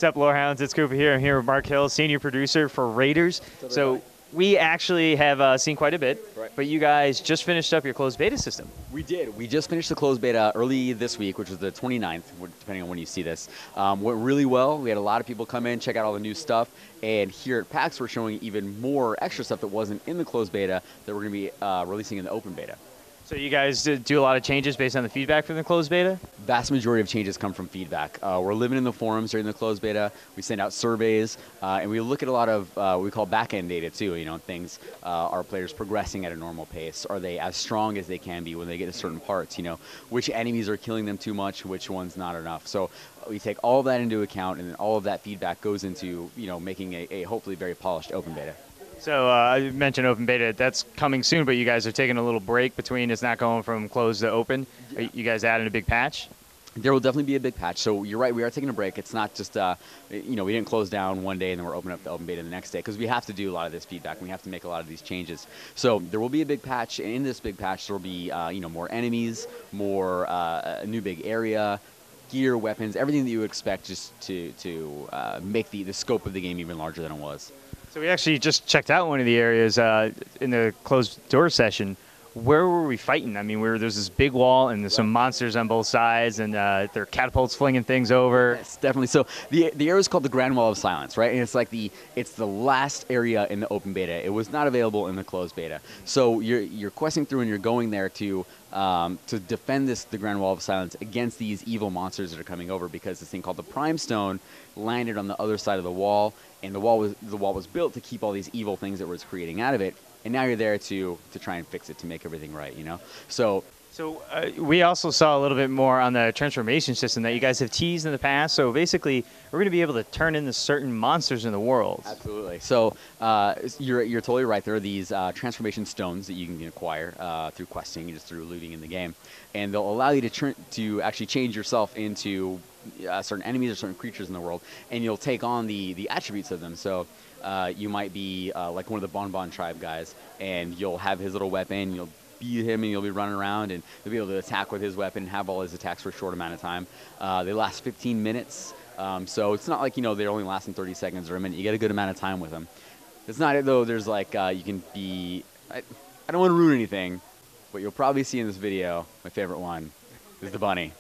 up, Lorehounds? It's Cooper here. I'm here with Mark Hill, senior producer for RaiderZ. So we actually have seen quite a bit, but you guys just finished up your closed beta system. We did. We just finished the closed beta early this week, which was the 29th, depending on when you see this. Went really well. We had a lot of people come in, check out all the new stuff, and here at PAX we're showing even more extra stuff that wasn't in the closed beta that we're going to be releasing in the open beta. So you guys did do a lot of changes based on the feedback from the closed beta? Vast majority of changes come from feedback. We're living in the forums during the closed beta. We send out surveys, and we look at a lot of what we call back-end data too. You know, things, are players progressing at a normal pace? Are they as strong as they can be when they get to certain parts? You know, which enemies are killing them too much, which ones not enough? So we take all of that into account, and then all of that feedback goes into, you know, making a hopefully very polished open beta. So I mentioned open beta. That's coming soon, but you guys are taking a little break between. It's not going from closed to open. Are you guys adding a big patch? There will definitely be a big patch. So you're right, we are taking a break. It's not just, you know, we didn't close down one day and then we're opening up the open beta the next day, because we have to do a lot of this feedback. We have to make a lot of these changes. So there will be a big patch, and in this big patch there will be, you know, more enemies, more a new big area, gear, weapons, everything that you would expect, just to make the scope of the game even larger than it was. So we actually just checked out one of the areas in the closed door session. Where were we fighting? I mean, there's this big wall, and there's some monsters on both sides, and there are catapults flinging things over. Yes, definitely. So the area is called the Grand Wall of Silence, right? And it's like it's the last area in the open beta. It was not available in the closed beta. So you're questing through, and you're going there to defend the Grand Wall of Silence against these evil monsters that are coming over, because this thing called the Prime Stone landed on the other side of the wall, and the wall was built to keep all these evil things that was creating out of it. And now you're there to try and fix it, to make everything right, you know? So we also saw a little bit more on the transformation system that you guys have teased in the past. So basically, we're going to be able to turn into certain monsters in the world. Absolutely. So you're totally right. There are these transformation stones that you can acquire through questing, just through looting in the game, and they'll allow you to actually change yourself into certain enemies or certain creatures in the world, and you'll take on the attributes of them. So you might be like one of the Bon tribe guys, and you'll have his little weapon. You'll beat him, and you'll be running around, and you'll be able to attack with his weapon, have all his attacks for a short amount of time. They last 15 minutes, so it's not like, you know, they're only lasting 30 seconds or a minute. You get a good amount of time with them. It's not it, though. There's like, you can be, I don't want to ruin anything, but you'll probably see in this video, my favorite one is the bunny.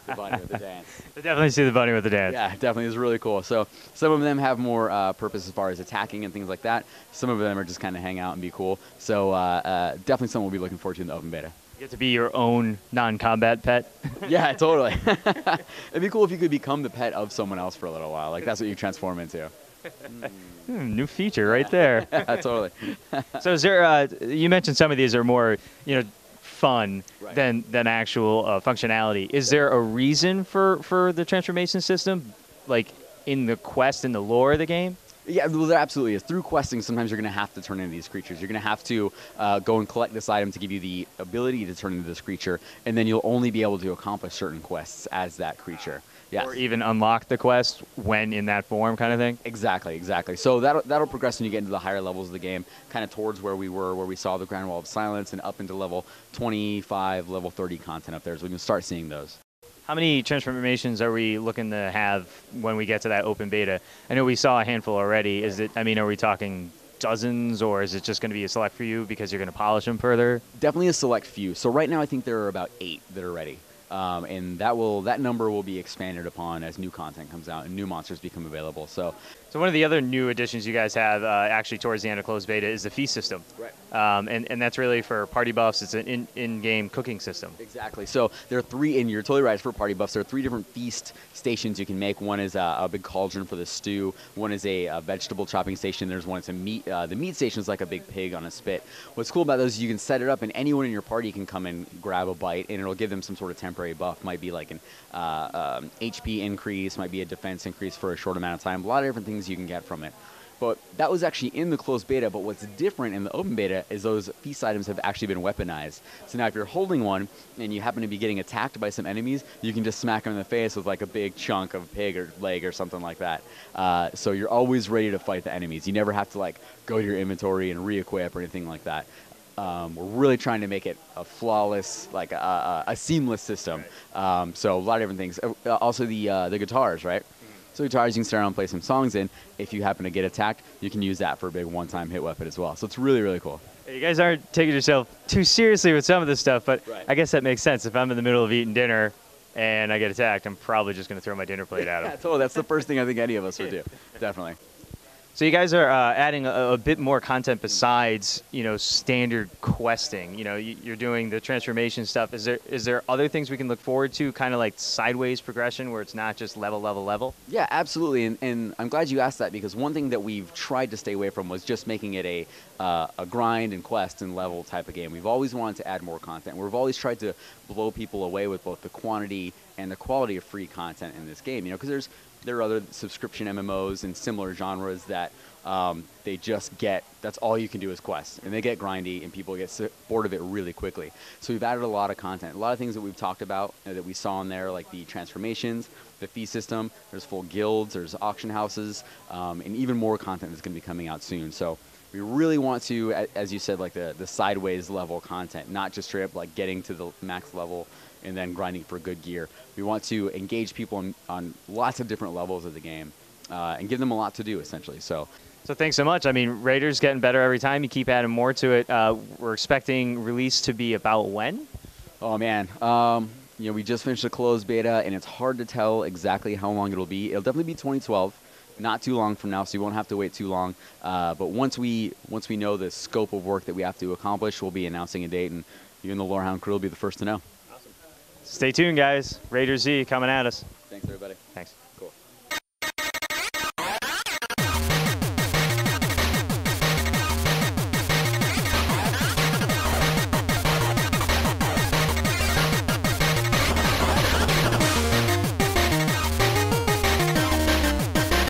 The bunny with the dance. I definitely see the bunny with the dance. Yeah, definitely. It's really cool. So some of them have more purpose as far as attacking and things like that. Some of them are just kind of hang out and be cool. So definitely something we'll be looking forward to in the open beta. You get to be your own non-combat pet. Yeah, totally. It'd be cool if you could become the pet of someone else for a little while. Like, that's what you transform into. New feature right there. Yeah, totally. So is there, you mentioned some of these are more, you know, fun than actual functionality. Is there a reason for the transformation system, like in the quest, in the lore of the game? Yeah, well, there absolutely is. Through questing, sometimes you're going to have to turn into these creatures. You're going to have to go and collect this item to give you the ability to turn into this creature, and then you'll only be able to accomplish certain quests as that creature. Yes. Or even unlock the quest when in that form, kind of thing? Exactly, exactly. So that'll progress when you get into the higher levels of the game, kind of towards where we were, where we saw the Grand Wall of Silence, and up into level 25, level 30 content up there. So we can start seeing those. How many transformations are we looking to have when we get to that open beta? I know we saw a handful already. Is it, I mean, are we talking dozens, or is it just going to be a select few because you're going to polish them further? Definitely a select few. So right now I think there are about 8 that are ready. And that number will be expanded upon as new content comes out and new monsters become available. So one of the other new additions you guys have actually towards the end of closed beta is the feast system. Right. And that's really for party buffs. It's an in-game cooking system. Exactly. So there are 3, and you're totally right, for party buffs. There are 3 different feast stations you can make. One is a big cauldron for the stew. One is a vegetable chopping station. There's one that's a meat. The meat station is like a big pig on a spit. What's cool about those is you can set it up, and anyone in your party can come and grab a bite, and it'll give them some sort of temporary buff. Might be like an HP increase, might be a defense increase for a short amount of time. A lot of different things you can get from it. But that was actually in the closed beta, but what's different in the open beta is those feast items have actually been weaponized. So now if you're holding one and you happen to be getting attacked by some enemies, you can just smack them in the face with like a big chunk of pig or leg or something like that. So you're always ready to fight the enemies. You never have to like go to your inventory and re-equip or anything like that. We're really trying to make it a flawless, like a seamless system. So a lot of different things. Also the guitars, right? So guitars, you can start around and play some songs in. If you happen to get attacked, you can use that for a big one-time hit weapon as well. So it's really, really cool. You guys aren't taking yourself too seriously with some of this stuff, but Right. I guess that makes sense. If I'm in the middle of eating dinner and I get attacked, I'm probably just going to throw my dinner plate at him. Yeah, totally. That's the first thing I think any of us would do. Definitely. So you guys are adding a bit more content besides, standard questing. You're doing the transformation stuff. Is there other things we can look forward to, kind of like sideways progression, where it's not just level, level, level? Yeah, absolutely. And I'm glad you asked that, because one thing that we've tried to stay away from was just making it a grind and quest and level type of game. We've always wanted to add more content. We've always tried to blow people away with both the quantity and the quality of free content in this game. Because there are other subscription MMOs and similar genres that they just get, that's all you can do is quests, and they get grindy and people get bored of it really quickly. So we've added a lot of content, a lot of things that we've talked about that we saw in there, like the transformations, the fee system, there's full guilds, there's auction houses, and even more content that's going to be coming out soon. So we really want to, as you said, like the sideways level content, not just straight up like getting to the max level and then grinding for good gear. We want to engage people on lots of different levels of the game and give them a lot to do, essentially. So thanks so much. I mean, RaiderZ getting better every time. You keep adding more to it. We're expecting release to be about when? Oh, man. We just finished the closed beta, and it's hard to tell exactly how long it'll be. It'll definitely be 2012. Not too long from now, so you won't have to wait too long. But once we know the scope of work that we have to accomplish, we'll be announcing a date, and you and the Lorehound crew will be the first to know. Stay tuned, guys. RaiderZ coming at us. Thanks, everybody. Thanks.